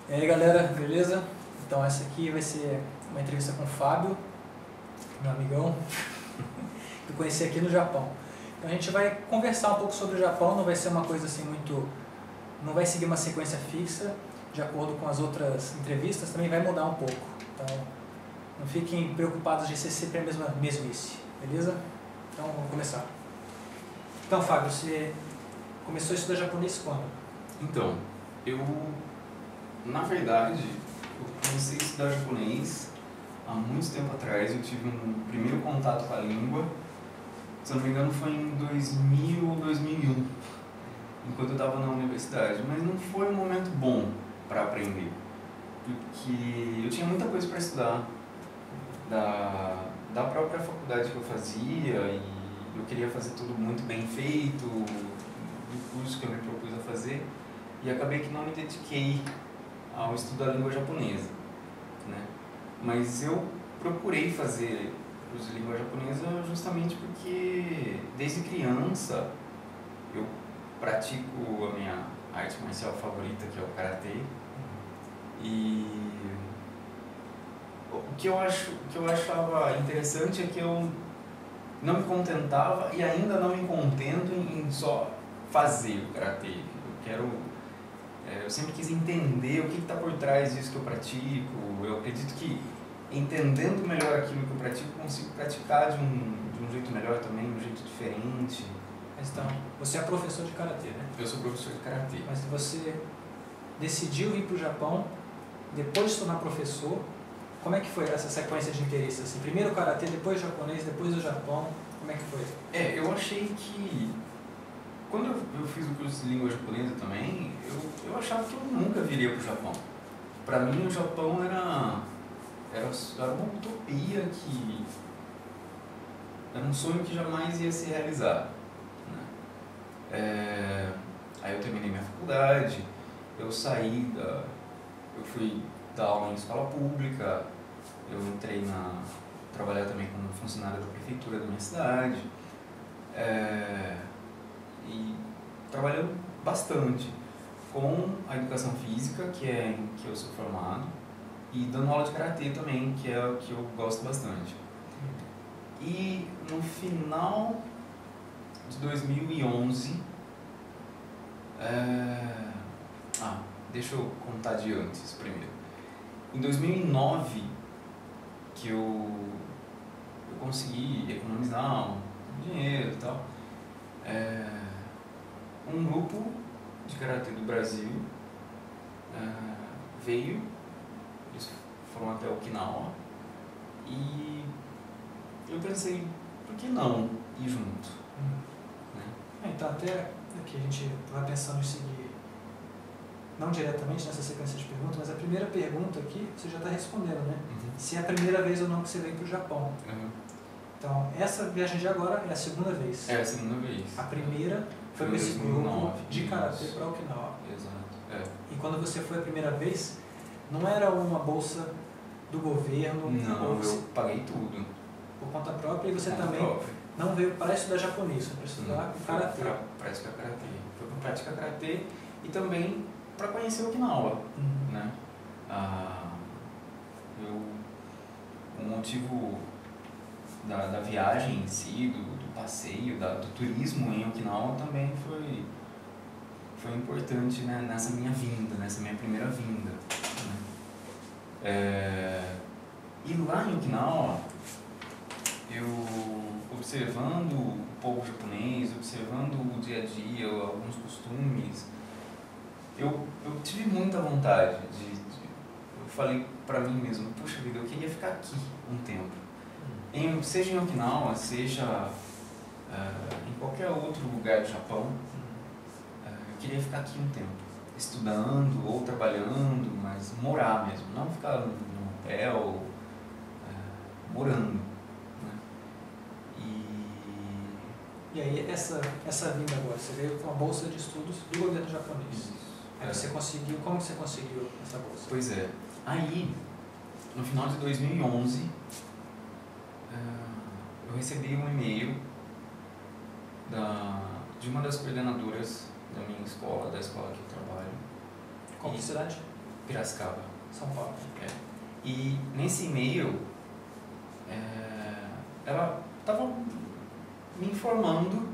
E aí galera, beleza? Então essa aqui vai ser uma entrevista com o Fábio, meu amigão, que eu conheci aqui no Japão. Então a gente vai conversar um pouco sobre o Japão, não vai ser uma coisa assim muito... não vai seguir uma sequência fixa, de acordo com as outras entrevistas, também vai mudar um pouco. Então não fiquem preocupados de ser sempre a mesma mesmice, beleza? Então vamos começar. Então Fábio, você começou a estudar japonês quando? Então, na verdade, eu comecei a estudar japonês há muito tempo atrás. Eu tive um primeiro contato com a língua, se eu não me engano foi em 2000 ou 2001, enquanto eu estava na universidade. Mas não foi um momento bom para aprender, porque eu tinha muita coisa para estudar da própria faculdade que eu fazia, e eu queria fazer tudo muito bem feito, do curso que eu me propus a fazer, e acabei que não me dediquei ao estudo da língua japonesa, né? Mas eu procurei fazer curso de língua japonesa justamente porque desde criança eu pratico a minha arte marcial favorita, que é o karatê, e o que eu achava interessante é que eu não me contentava e ainda não me contento em só fazer o karatê. Eu sempre quis entender o que está por trás disso que eu pratico. Eu acredito que entendendo melhor aquilo que eu pratico, eu consigo praticar de um jeito melhor também, de um jeito diferente. Então, você é professor de karatê, né? Eu sou professor de karatê. Mas você decidiu vir para o Japão depois de se tornar professor. Como é que foi essa sequência de interesses? Assim, primeiro o karatê, depois o japonês, depois o Japão. Como é que foi? Eu achei que quando eu fiz o curso de língua japonesa também, eu achava que eu nunca viria para o Japão. Para mim o Japão era uma utopia, que era um sonho que jamais ia se realizar, né? Aí eu terminei minha faculdade, eu fui dar aula em escola pública, eu entrei trabalhar também como funcionário da prefeitura da minha cidade, e trabalhando bastante com a educação física, que é em que eu sou formado, e dando aula de karatê também, que é o que eu gosto bastante. E no final de 2011, deixa eu contar de antes primeiro. Em 2009, que eu consegui economizar um dinheiro e tal, um grupo de karatê do Brasil veio, eles foram até Okinawa, e eu pensei, por que não ir junto? Né? Então, até aqui a gente vai pensando em seguir, não diretamente nessa sequência de perguntas, mas a primeira pergunta aqui você já está respondendo, né? Uhum. Se é a primeira vez ou não que você vem para o Japão. Uhum. Então, essa viagem de agora é a segunda vez. É a segunda vez. A primeira foi com esse grupo de karatê para Okinawa. Exato. E quando você foi a primeira vez, não era uma bolsa do governo? Não, eu paguei tudo. Por conta própria, e você Conta também própria. não veio para estudar japonês, foi para estudar karatê. Para praticar karatê. Foi para praticar karatê e também para conhecer Okinawa, né? O motivo da viagem em si, do passeio, do turismo em Okinawa também foi importante, né, nessa minha vinda, nessa minha primeira vinda, né? E lá em Okinawa, eu observando o povo japonês, observando o dia a dia, alguns costumes, eu tive muita vontade eu falei pra mim mesmo, puxa vida, eu queria ficar aqui um tempo. Seja em Okinawa, seja em qualquer outro lugar do Japão, eu queria ficar aqui um tempo, estudando ou trabalhando, mas morar mesmo, não ficar no hotel, morando, né? E aí, essa vinda agora, você veio com uma bolsa de estudos do governo japonês. Isso. Aí você conseguiu, como você conseguiu essa bolsa? Pois é. Aí, no final de 2011, eu recebi um e-mail de de uma das coordenadoras da minha escola, da escola que eu trabalho. Qual cidade? Piracicaba. São Paulo. É. E nesse e-mail, ela estava me informando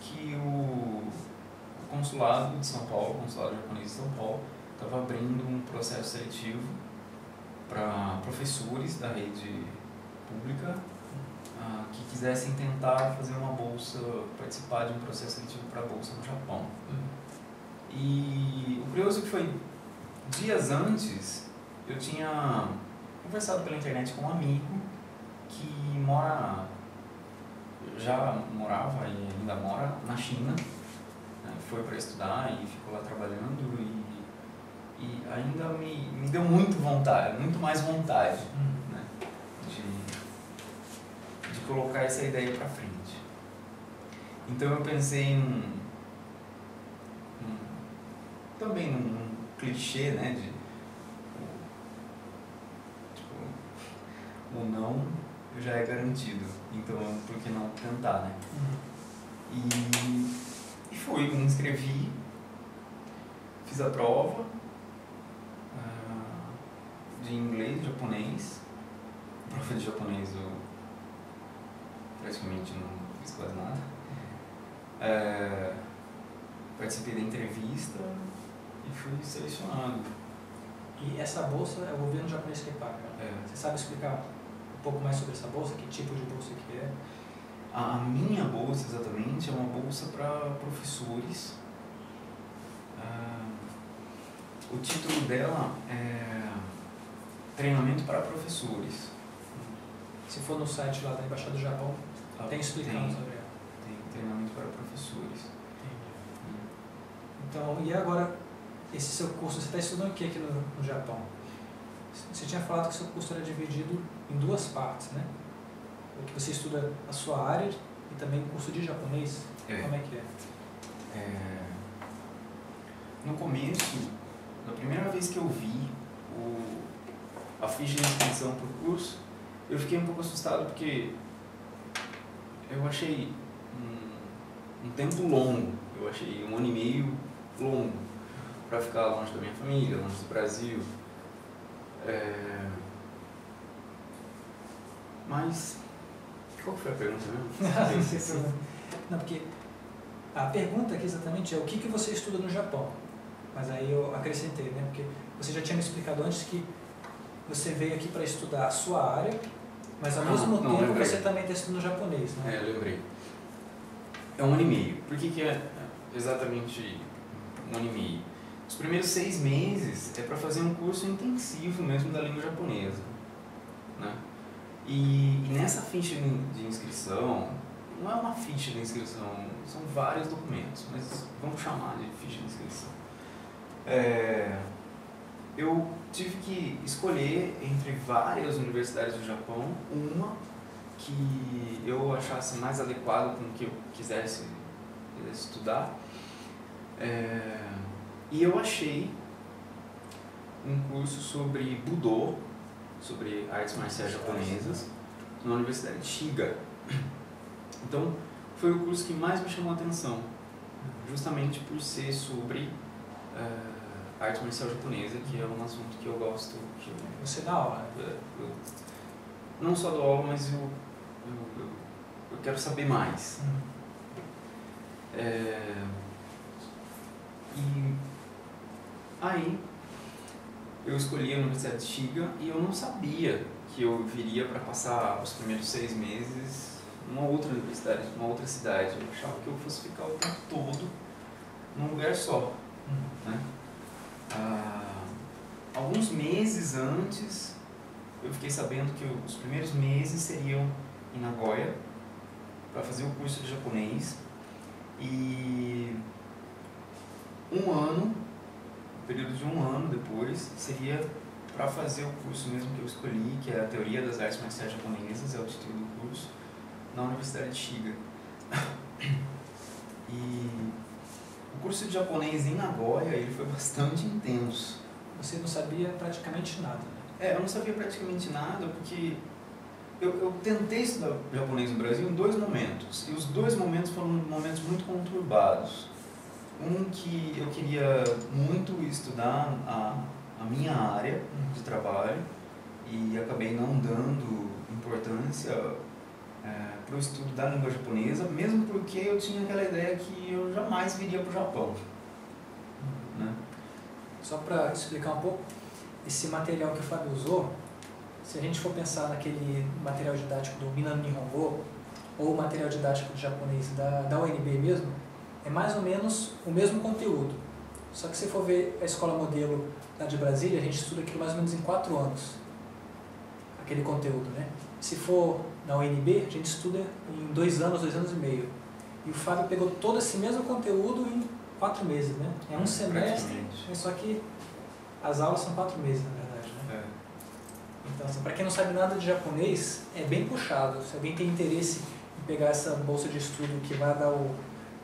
que o consulado de São Paulo, o consulado japonês de São Paulo, estava abrindo um processo seletivo para professores da rede pública que quisessem tentar fazer uma bolsa, participar de um processo seletivo para a bolsa no Japão. E o curioso é que foi dias antes, eu tinha conversado pela internet com um amigo que já morava e ainda mora na China, né? Foi para estudar e ficou lá trabalhando e ainda me deu muito mais vontade, né? de colocar essa ideia para frente. Então eu pensei também num clichê, né, o não já é garantido, então por que não tentar, né? E fui, me inscrevi, fiz a prova de inglês e japonês. Prova de japonês eu praticamente não fiz quase nada. Participei da entrevista e fui selecionado. E essa bolsa é o governo japonês que paga? Você sabe explicar um pouco mais sobre essa bolsa? Que tipo de bolsa que é? A minha bolsa, exatamente, é uma bolsa para professores. O título dela é Treinamento para Professores. Se for no site lá da Embaixada do Japão, tem explicando sobre ela. Tem treinamento para professores. Então, e agora, esse seu curso, você está estudando o que aqui no Japão? Você tinha falado que seu curso era dividido em duas partes, né? Que você estuda a sua área e também o curso de japonês. Como é que é? No começo, na primeira vez que eu vi a ficha de inscrição para o curso, eu fiquei um pouco assustado porque eu achei um tempo longo, eu achei 1 ano e meio longo para ficar longe da minha família, longe do Brasil. Mas qual foi a pergunta mesmo? Não, porque a pergunta aqui exatamente é o que você estuda no Japão. Mas aí eu acrescentei, né? Porque você já tinha me explicado antes que você veio aqui para estudar a sua área, mas ao mesmo tempo você também está estudando japonês, né? Eu lembrei. É 1 ano e meio. Por que é exatamente 1 ano e meio? Os primeiros 6 meses é para fazer um curso intensivo mesmo da língua japonesa, né? E nessa ficha de inscrição, não é uma ficha de inscrição, são vários documentos, mas vamos chamar de ficha de inscrição. Eu tive que escolher entre várias universidades do Japão, uma que eu achasse mais adequada com o que eu quisesse estudar. E eu achei um curso sobre Budô, sobre artes marciais japonesas, na Universidade de Shiga. Então, foi o curso que mais me chamou a atenção, justamente por ser sobre arte marcial japonesa, que é um assunto que eu gosto. Você dá aula? Eu não só dou aula, mas eu quero saber mais. E aí, eu escolhi a Universidade de Shiga e eu não sabia que eu viria para passar os primeiros 6 meses numa outra universidade, numa outra cidade. Eu achava que eu fosse ficar o tempo todo num lugar só, né? Alguns meses antes, eu fiquei sabendo que os primeiros meses seriam em Nagoya para fazer o curso de japonês e um período de 1 ano depois seria para fazer o curso mesmo que eu escolhi, que é a Teoria das Artes Marciais Japonesas, é o título do curso, na Universidade de Shiga. E o curso de japonês em Nagoya, ele foi bastante intenso. Você não sabia praticamente nada, né? Eu não sabia praticamente nada porque eu tentei estudar japonês no Brasil em 2 momentos, e os 2 momentos foram momentos muito conturbados. Um que eu queria muito estudar a minha área de trabalho e acabei não dando importância para o estudo da língua japonesa, mesmo porque eu tinha aquela ideia que eu jamais viria para o Japão. Né? Só para explicar um pouco, esse material que o Fábio usou, se a gente for pensar naquele material didático do Minano Nihongo, ou o material didático de japonês da UNB mesmo, é mais ou menos o mesmo conteúdo. Só que se for ver a escola modelo lá de Brasília, a gente estuda aquilo mais ou menos em 4 anos, aquele conteúdo, né? Se for na UNB, a gente estuda em 2 anos, 2 anos e meio. E o Fábio pegou todo esse mesmo conteúdo em 4 meses, né? É um semestre, só que as aulas são 4 meses, na verdade, né? Então, assim, para quem não sabe nada de japonês, é bem puxado. Se alguém tem interesse em pegar essa bolsa de estudo que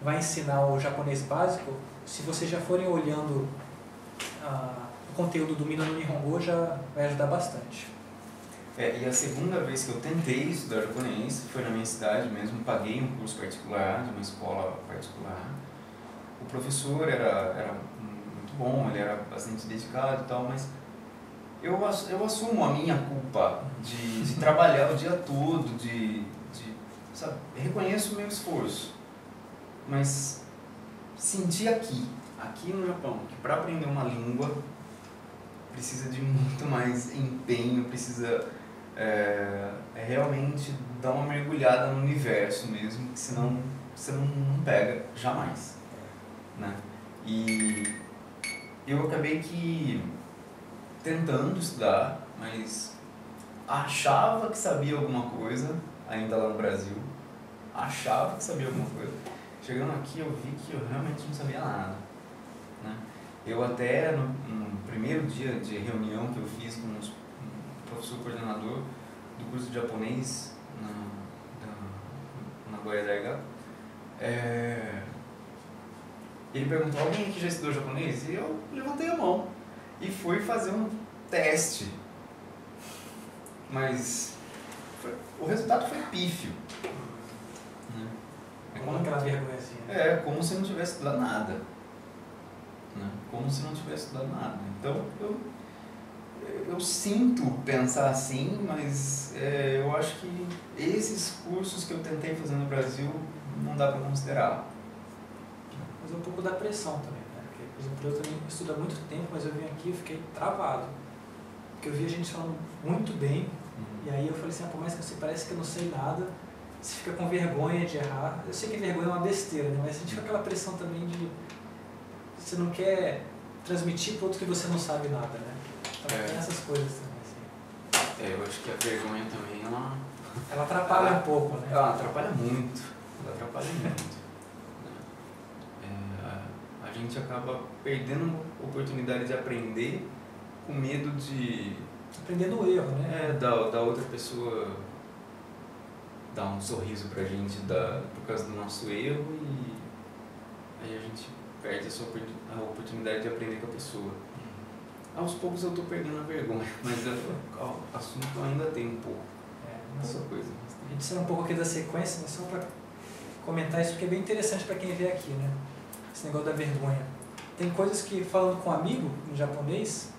vai ensinar o japonês básico, se vocês já forem olhando o conteúdo do Minano Nihongo, já vai ajudar bastante. E a segunda vez que eu tentei estudar japonês foi na minha cidade mesmo, paguei um curso particular, de uma escola particular. O professor era muito bom, ele era bastante dedicado e tal, mas eu assumo a minha culpa de trabalhar o dia todo, sabe, reconheço o meu esforço, mas senti aqui no Japão, que para aprender uma língua precisa de muito mais empenho, precisa realmente dar uma mergulhada no universo mesmo, que senão você não pega jamais, né? E eu acabei que tentando estudar, mas achava que sabia alguma coisa, ainda lá no Brasil, achava que sabia alguma coisa. Chegando aqui eu vi que eu realmente não sabia nada, né? Eu até no primeiro dia de reunião que eu fiz com o professor coordenador do curso de japonês na Nagoya Daiga, ele perguntou: alguém aqui já estudou japonês? E eu levantei a mão e fui fazer um teste, mas o resultado foi pífio, né? Como aquela vergonhazinha. Como se não tivesse estudado nada, né? Como se não tivesse estudado nada. Então eu sinto pensar assim, mas eu acho que esses cursos que eu tentei fazer no Brasil não dá para considerar. Mas é um pouco da pressão também, né? Porque, por exemplo, eu também estudo há muito tempo, mas eu vim aqui e fiquei travado. Porque eu vi a gente falando muito bem, e aí eu falei assim, por mais que você parece que eu não sei nada, você fica com vergonha de errar. Eu sei que vergonha é uma besteira, né? Mas a gente fica com aquela pressão também de... Você não quer transmitir para outro que você não sabe nada, né? Então tem essas coisas também, assim. Eu acho que a vergonha também, ela atrapalha um pouco, né? Ela atrapalha muito. A gente acaba perdendo a oportunidade de aprender com medo de... Aprender no erro, né? Da outra pessoa dar um sorriso pra gente por causa do nosso erro, e aí a gente perde a oportunidade de aprender com a pessoa. Aos poucos eu tô perdendo a vergonha, mas o assunto eu ainda tem um pouco. Essa coisa. A gente saiu um pouco aqui da sequência, mas só para comentar isso, porque é bem interessante para quem vê aqui, né? Esse negócio da vergonha. Tem coisas que, falando com um amigo em japonês,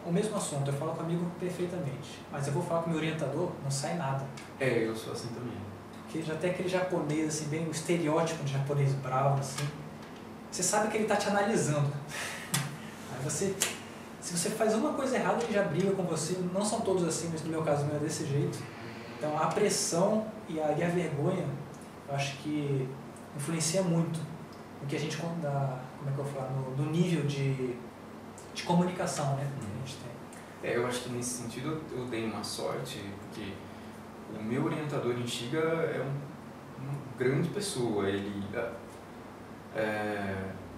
o mesmo assunto, eu falo com o amigo perfeitamente, mas eu vou falar com o meu orientador, não sai nada. Eu sou assim também. Porque já tem aquele japonês, assim, bem o estereótipo de japonês bravo, assim. Você sabe que ele está te analisando. Aí se você faz uma coisa errada, ele já briga com você. Não são todos assim, mas no meu caso não é desse jeito. Então a pressão e a vergonha, eu acho que influencia muito no que a gente, como é que eu falo, no nível de comunicação, né, que a gente tem. Eu acho que nesse sentido eu dei uma sorte, porque o meu orientador em Shiga é uma grande pessoa. Ele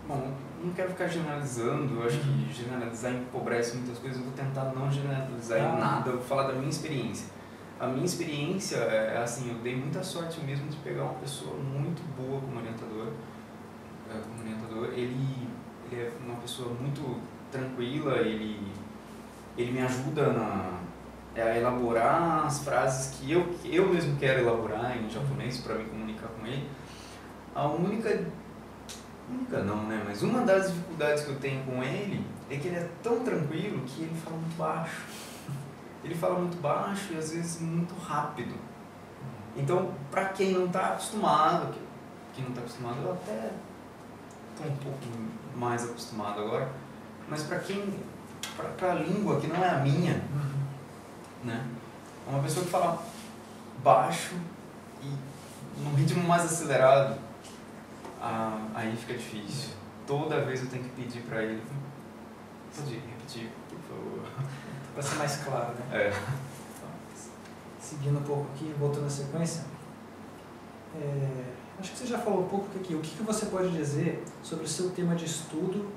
bom, não quero ficar generalizando, eu acho que generalizar empobrece muitas coisas, eu vou tentar não generalizar em nada, eu vou falar da minha experiência. A minha experiência é assim, eu dei muita sorte mesmo de pegar uma pessoa muito boa como orientador. Ele é uma pessoa muito tranquila, ele me ajuda a elaborar as frases que eu mesmo quero elaborar em japonês para me comunicar com ele. A única única não, né? Mas uma das dificuldades que eu tenho com ele é que ele é tão tranquilo que ele fala muito baixo. Ele fala muito baixo e às vezes muito rápido. Então, para quem não está acostumado, eu até estou um pouco mais acostumado agora, mas para a língua que não é a minha, né? Uma pessoa que fala baixo e num ritmo mais acelerado, aí fica difícil. Toda vez eu tenho que pedir para ele, pode repetir, por favor. Para ser mais claro, né? É. Seguindo um pouco aqui, voltando à sequência, acho que você já falou um pouco aqui. O que você pode dizer sobre o seu tema de estudo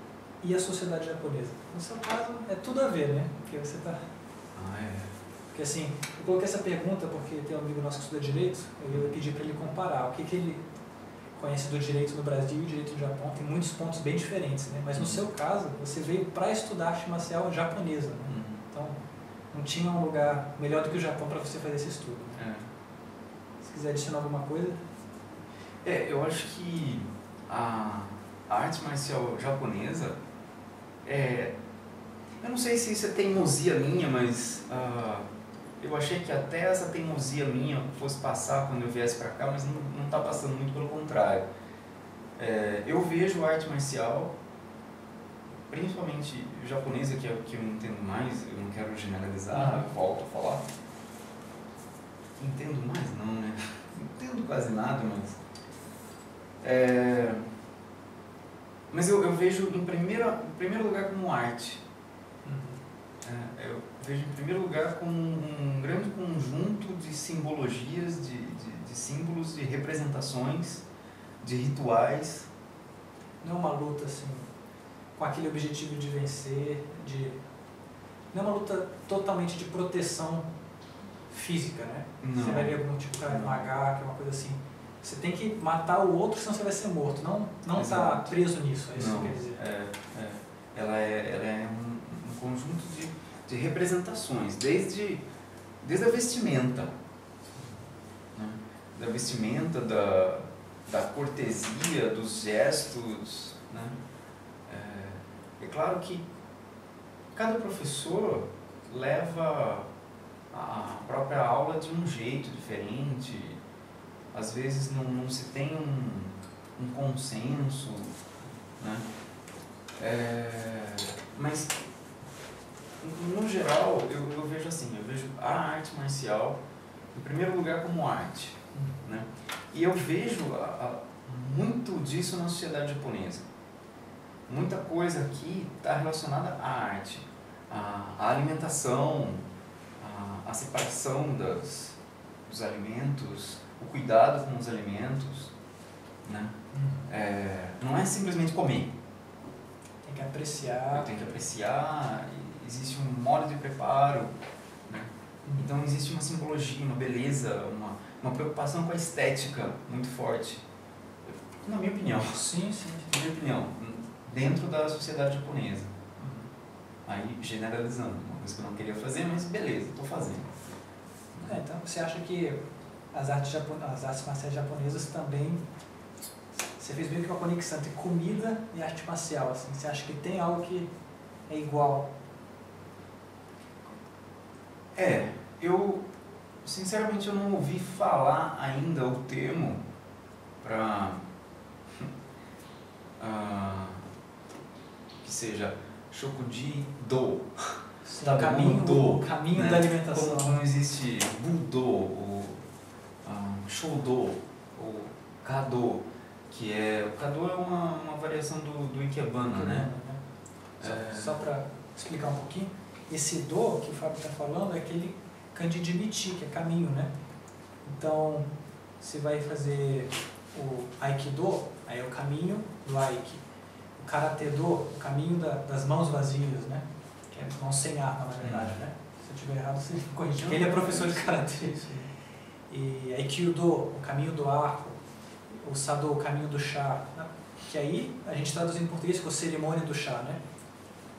e a sociedade japonesa? No seu caso, é tudo a ver, né? Porque você está... Porque assim, eu coloquei essa pergunta porque tem um amigo nosso que estuda Direito, e eu pedi para ele comparar o que ele conhece do Direito no Brasil e Direito no Japão. Tem muitos pontos bem diferentes, né? Mas no seu caso, você veio para estudar arte marcial japonesa, né? Então, não tinha um lugar melhor do que o Japão para você fazer esse estudo. Se quiser adicionar alguma coisa. Eu acho que a arte marcial japonesa eu não sei se isso é teimosia minha, mas eu achei que até essa teimosia minha fosse passar quando eu viesse para cá, mas não está passando, muito pelo contrário. Eu vejo a arte marcial, principalmente japonesa, que é o que eu entendo mais, eu não quero generalizar, volto a falar. Entendo mais não, né? Não entendo quase nada, mas eu vejo em primeiro lugar como arte. Eu vejo em primeiro lugar como um grande conjunto de simbologias, de símbolos, de representações, de rituais. Não é uma luta assim, com aquele objetivo de vencer, não é uma luta totalmente de proteção física, né? Não. Você vai ver algum tipo de H, que é uma coisa assim. Você tem que matar o outro, senão você vai ser morto. Não está preso nisso, é isso que quer dizer. Ela é um conjunto de representações, desde a vestimenta, né? Da vestimenta, da cortesia, dos gestos, né? É claro que cada professor leva a própria aula de um jeito diferente, às vezes não se tem um consenso, né? Mas no geral eu vejo assim, eu vejo a arte marcial em primeiro lugar como arte, né? E eu vejo muito disso na sociedade japonesa. Muita coisa aqui está relacionada à arte, à alimentação, à separação dos alimentos, o cuidado com os alimentos, né? Não é simplesmente comer. Tem que apreciar. Eu tenho que apreciar, existe um modo de preparo, né? Então existe uma simbologia, uma beleza, uma preocupação com a estética muito forte, na minha opinião. Sim. Na minha opinião, dentro da sociedade japonesa. Aí generalizando, uma coisa que eu não queria fazer, mas beleza, estou fazendo. Então você acha que as artes marciais japonesas também, você fez meio que uma conexão entre comida e arte marcial, assim. Você acha que tem algo que é igual? Eu sinceramente eu não ouvi falar ainda o termo para que seja Shokuji-do. Tá, o caminho, né? Da alimentação. Como existe Budo, ou Shodo, ou Kado, que o Kado é uma variação do Ikebana, né? Só para explicar um pouquinho, esse do que o Fábio está falando é aquele kanji de michi, que é caminho, né? Então, você vai fazer o Aikido, aí é o caminho do Aiki. O Karate-do, o caminho das mãos vazias, né? Que é mãos sem arma, na verdade, né? Se eu estiver errado, você corrige. Porque ele é professor de Karate. E Aikido, o caminho do arco. O Sado, o caminho do chá. Que aí, a gente traduz em português com cerimônia do chá, né?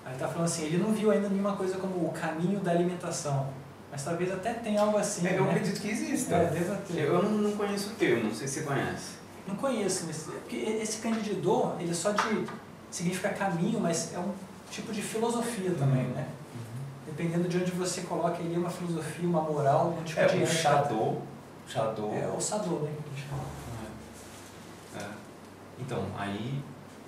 Aí está falando assim, ele não viu ainda nenhuma coisa como o caminho da alimentação, mas talvez até tenha algo assim. Eu acredito que exista. Deva ter. Eu não conheço o termo, não sei se você conhece. Não conheço, porque esse Kandido, ele só significa caminho, mas é um tipo de filosofia também, né? Dependendo de onde você coloca ele, uma filosofia, uma moral, um tipo de... O Shadow. É o Sadô, né? Então, aí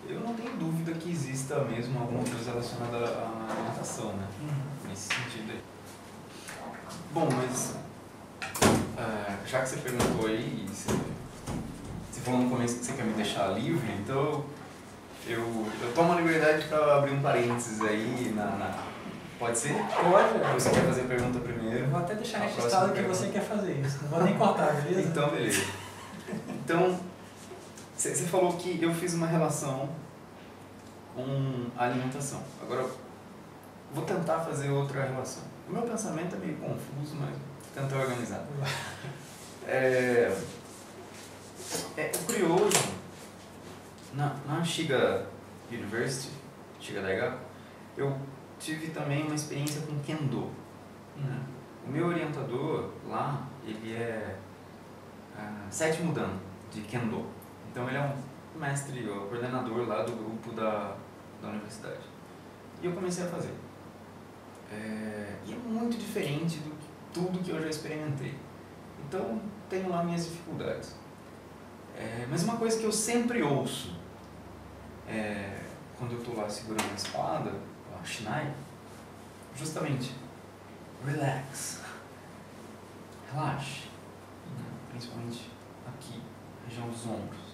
eu não tenho dúvida que exista mesmo alguma coisa relacionada à alimentação, né? Nesse sentido aí. Bom, mas já que você perguntou aí, você falou no começo que você quer me deixar livre, então eu tomo a liberdade para abrir um parênteses aí Pode ser? Pode. Você quer fazer a pergunta primeiro? Eu vou até deixar registrado que você quer fazer isso. Não vou nem cortar, beleza? Então, beleza. Então, você falou que eu fiz uma relação com a alimentação. Agora, vou tentar fazer outra relação. O meu pensamento é meio confuso, mas vou tentar organizar. O curioso, na Shiga University, Shiga Daigaku, eu tive também uma experiência com Kendo. O meu orientador lá, ele é 7º dan de Kendo. Então ele é um mestre, coordenador lá do grupo da universidade. E eu comecei a fazer. E é muito diferente de tudo que eu já experimentei. Então tenho lá minhas dificuldades. Mas uma coisa que eu sempre ouço, quando eu estou lá segurando a espada, a Shinai, justamente, relax, relaxe, principalmente aqui, região dos ombros.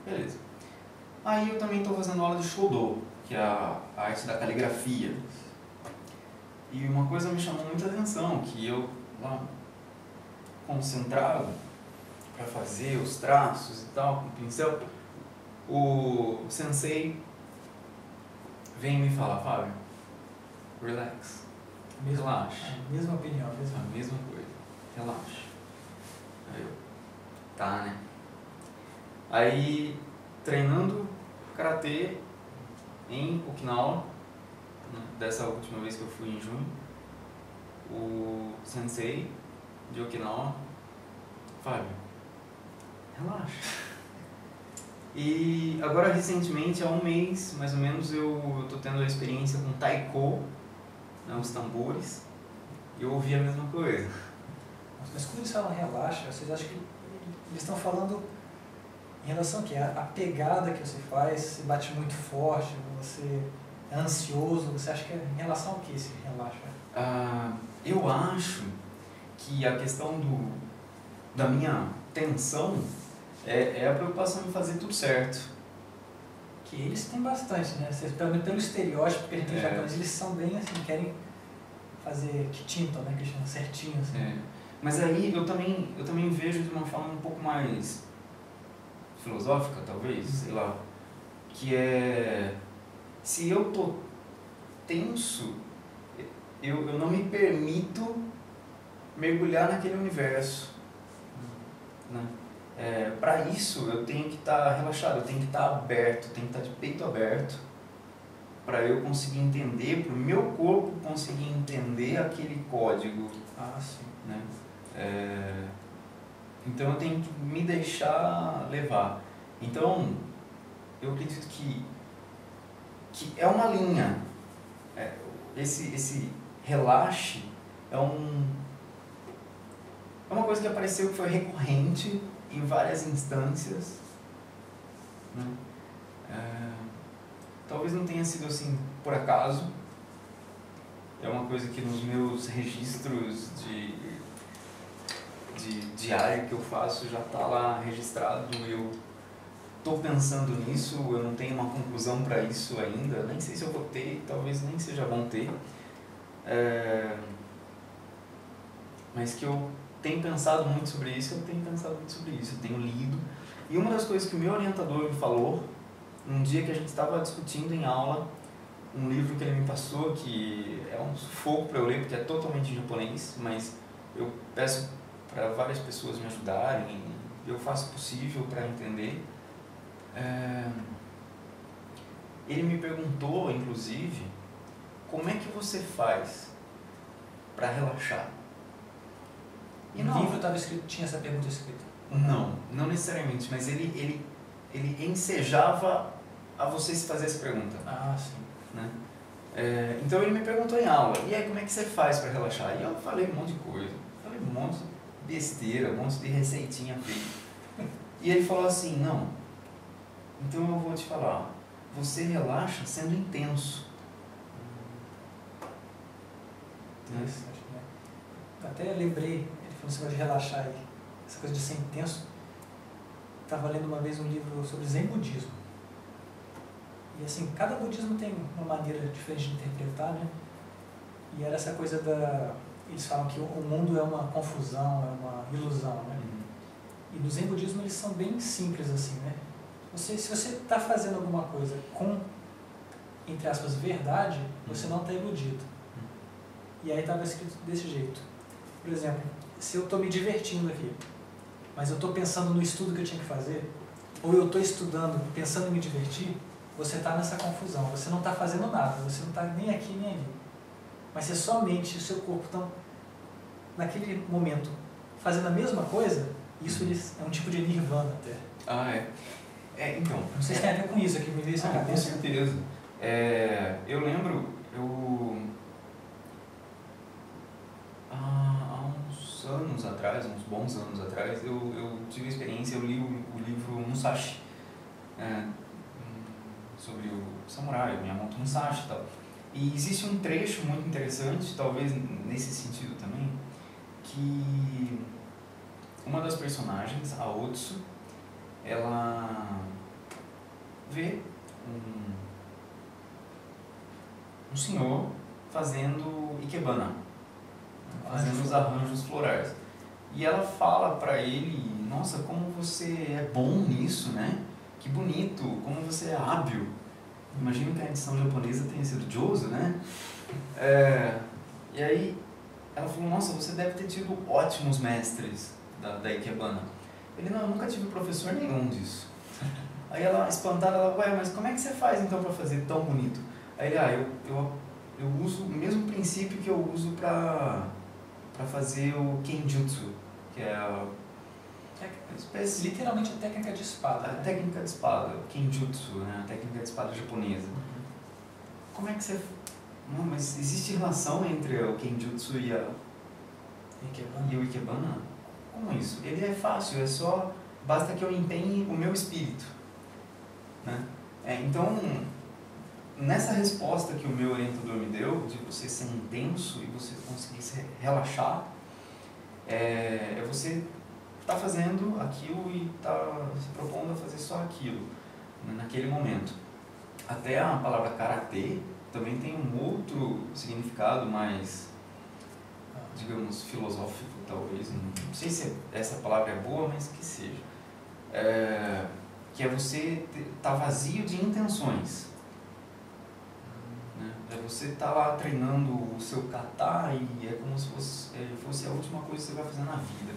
Beleza. Aí eu também estou fazendo aula de Shodo, que é a arte da caligrafia. E uma coisa me chamou muita atenção, que eu lá concentrado para fazer os traços e tal, com o pincel, o sensei vem me falar, Fábio, relax, relaxa. A mesma opinião, a mesma coisa, relaxa. Aí eu, tá, né? Aí, treinando karatê em Okinawa, dessa última vez que eu fui em junho, o sensei de Okinawa, Fábio, relaxa. E agora recentemente, há um mês mais ou menos, eu tô tendo a experiência com taiko, né, os tambores, e eu ouvi a mesma coisa. Mas quando eles falam relaxa, vocês acham que eles estão falando em relação a quê? A pegada que você faz, você bate muito forte, você é ansioso, você acha que é em relação ao que esse relaxa? Eu acho que a questão da minha tensão é a preocupação em fazer tudo certo. Que eles têm bastante, né? Pelo estereótipo que a gente tem japonês, eles são bem assim, querem fazer kitinto, né? Que chamam certinho, assim. Mas aí eu também vejo de uma forma um pouco mais filosófica, talvez, sei lá, que é, se eu tô tenso, eu não me permito mergulhar naquele universo, né? Para isso eu tenho que estar relaxado, eu tenho que estar aberto, eu tenho que estar de peito aberto para eu conseguir entender, para o meu corpo conseguir entender aquele código. Sim. Né? Então eu tenho que me deixar levar. Então eu acredito que é uma linha. Esse relaxe é uma coisa que apareceu, que foi recorrente em várias instâncias, né? Talvez não tenha sido assim por acaso. É uma coisa que nos meus registros de diário que eu faço já está lá registrado. Eu estou pensando nisso, eu não tenho uma conclusão para isso ainda, nem sei se eu vou ter, talvez nem seja bom ter, mas que eu tenho pensado muito sobre isso, eu tenho lido. E uma das coisas que o meu orientador me falou, um dia que a gente estava discutindo em aula, um livro que ele me passou, que é um sufoco para eu ler, porque é totalmente em japonês, mas eu peço para várias pessoas me ajudarem, eu faço o possível para entender. Ele me perguntou, inclusive, como é que você faz para relaxar? E no livro estava escrito, tinha essa pergunta escrita? Não necessariamente, mas ele ensejava a você se fazer essa pergunta. Ah, sim. Né? Então ele me perguntou em aula, e aí como é que você faz para relaxar? E eu falei um monte de coisa, falei um monte de besteira, um monte de receitinha feita. E ele falou assim, não, então eu vou te falar, você relaxa sendo intenso. Interessante, né? Até lembrei, ele falou assim, de relaxar aí, essa coisa de ser intenso. Estava lendo uma vez um livro sobre Zen Budismo. E assim, cada budismo tem uma maneira diferente de interpretar, né? E era essa coisa da... Eles falam que o mundo é uma confusão, é uma ilusão, né? E no Zen Budismo eles são bem simples assim, né? Se você está fazendo alguma coisa com, entre aspas, verdade, você não está iludido. E aí estava escrito desse jeito. Por exemplo, se eu estou me divertindo aqui, mas eu estou pensando no estudo que eu tinha que fazer, ou eu estou estudando pensando em me divertir, você está nessa confusão, você não está fazendo nada, você não está nem aqui nem ali. Mas se sua mente e o seu corpo estão, naquele momento, fazendo a mesma coisa, isso é um tipo de nirvana até. Ah, então... Não sei se tem a ver com isso aqui, me veio isso na cabeça. Com certeza. Eu lembro, há uns anos atrás, uns bons anos atrás, eu tive a experiência, eu li o livro Musashi, sobre o samurai, o Miyamoto Musashi e tal. E existe um trecho muito interessante, talvez nesse sentido também, que uma das personagens, a Otsu, ela vê um senhor fazendo ikebana, fazendo os arranjos florais. E ela fala para ele, nossa, como você é bom nisso, né? Que bonito, como você é hábil. Imagino que a edição japonesa tenha sido Jozo, né? E aí ela falou, nossa, você deve ter tido ótimos mestres da ikebana. Ele, não, eu nunca tive professor nenhum disso. Aí ela, espantada, ela, ué, mas como é que você faz então para fazer tão bonito? Aí ele, eu uso o mesmo princípio que eu uso para fazer o Kenjutsu, que é a espécie... Literalmente a técnica de espada. A técnica de espada, Kenjutsu, né? A técnica de espada japonesa. Como é que você... Não, mas existe relação entre o Kenjutsu e o Ikebana? Como isso? Ele é fácil, basta que eu empenhe o meu espírito. Né? Então, nessa resposta que o meu orientador me deu, de você ser intenso e você conseguir se relaxar, você está fazendo aquilo e está se propondo a fazer só aquilo, naquele momento. Até a palavra karatê também tem um outro significado mais, digamos, filosófico, talvez. Não sei se essa palavra é boa, mas que seja. Que é você estar vazio de intenções. Né? Você estar lá treinando o seu kata e é como se fosse a última coisa que você vai fazer na vida.